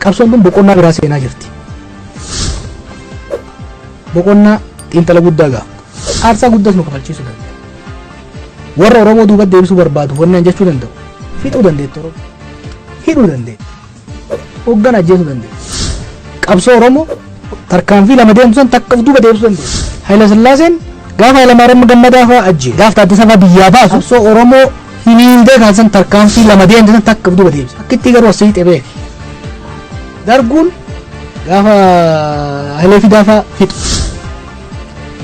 qabsoon kun boqonnaa biraa seenaa jirti. Boqonnaa xiinxala guddaa ga'a. Aarsaa guddaas nu kafalchiisuu danda'a. Warra Oromoo duuba deebisuu barbaadu wannan jechuu danda'u. Fixuu dandeetti Oromoo. Hidhuu dandeetti. Hoggan ajjeesuu dandeetti. Qabsoo Oromoo tarkaanfii lama deemsan takka duuba deebisuu dandeetti. Haayila Sillaaseen gaafa Hayilamaariyaam Gammadaa fa'aa ajjee gaafa Taaddasaa fa'aa biyyaa baasu qabsoo Oromoo himiindee kaasan tarkaanfii lama deemsan takka duuba deebisa. Akkitti garuu asii xibee. Darguun gaafa Hayilee Fidaa fa'aa fixu.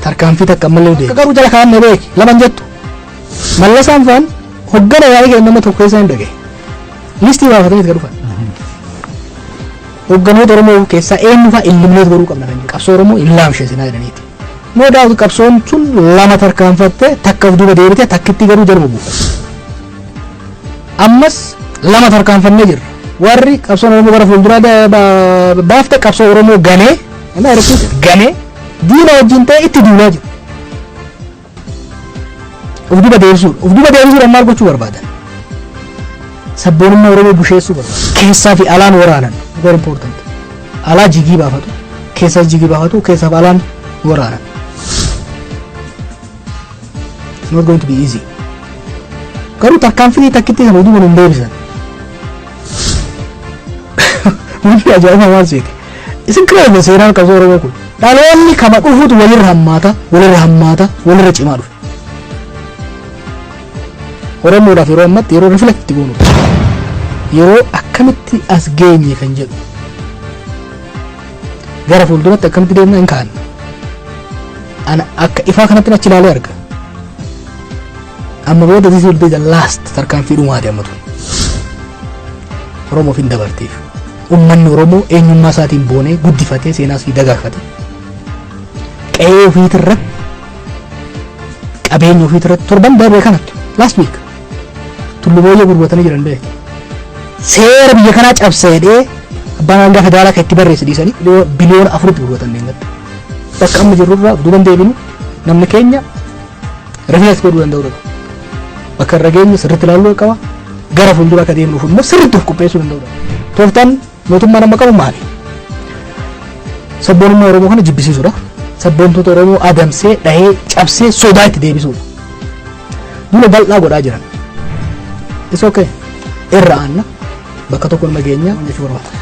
Tarkaanfii takka malee deema. Garuu jala kaa'amne beeki laman jettu. Mallasaan fa'aan hoggana yaa'ii kennu nama tokko keessaa hin dhagaye. Listii baafatanii itti dhufan. Hogganoota Oromoo keessaa eenyu fa'aa ilimineet godhuu qabna kan jedhu. Qabsoo Oromoo hin laamsheessinaa jedhaniiti. Noo daawwatu qabsoon sun lama tarkaanfattee takka duuba deebitee takkitti garuu jaluma buufate. Ammas lama tarkaanfannee jirra. Warri qabsoon Oromoo gara fuulduraa baafte qabsoo Oromoo ganee nama ergiisa ganee diina wajjin ta'e itti duulaa jiru. Of duuba deebisuudha. Of duuba deebisuudhaan maal gochuu barbaadan? Sabboonummaa Oromoo busheessuu barbaadan. Keessaa fi alaan waraanan. Very important. Alaa jigii baafatu. Keessaa jigii baafatu. Keessaa fi alaan waraanan. It's not going to be easy. Garuu tarkaanfii takkitti sana duuba hin deebisan. Wanti ajaa'iba maal seete? Isin kireenya seenaan qabsoo Oromoo kun. Dhaloonni kama dhufuutu walirra hammaata, walirra cimaa dhufe. Oromoodhaaf yeroo ammatti yeroo riflekti goonu. Yeroo akkamitti as geenye kan jedhu. Gara fuulduratti akkamitti deemna hin kaa'anna. Ana akka ifaa kanatti achi ilaalee arga. Amma booda this will be the last tarkaanfii dhumaati ammatu. Oromoof hin dabarteef. Uummanni Oromoo eenyummaa isaatiin boonee guddifatee seenaas fi dagaagfate. Qe'ee ofiitirratti qabeenya ofiitirratti torban darbee kanatti last week tullu booyyee gurguratanii jiran beeku. Seera biyya kanaa cabseedhee abbaan hangaa federaalaa kan itti barreesse dhiisanii biliyoona 4 gurguratan deematti. Bakka amma jirrurraa duuban deebinu namni keenya rifleeks godhuu danda'u qaba. Bakka irra geenye sirriitti ilaaluu qaba. Gara fuuldura akka deemnuuf immoo sirriitti of qopheessuu danda'u qaba. Tooftaan mootummaa nama qabu maali? Sabboonummaa Oromoo kana jibbisiisuudha. Sabboontoota Oromoo adamsee dhahee cabsee sodaa itti deebisuudha. Duula bal'aa godhaa jiran. It's okay. Irra aanna bakka tokko nama geenya jechuu barbaada.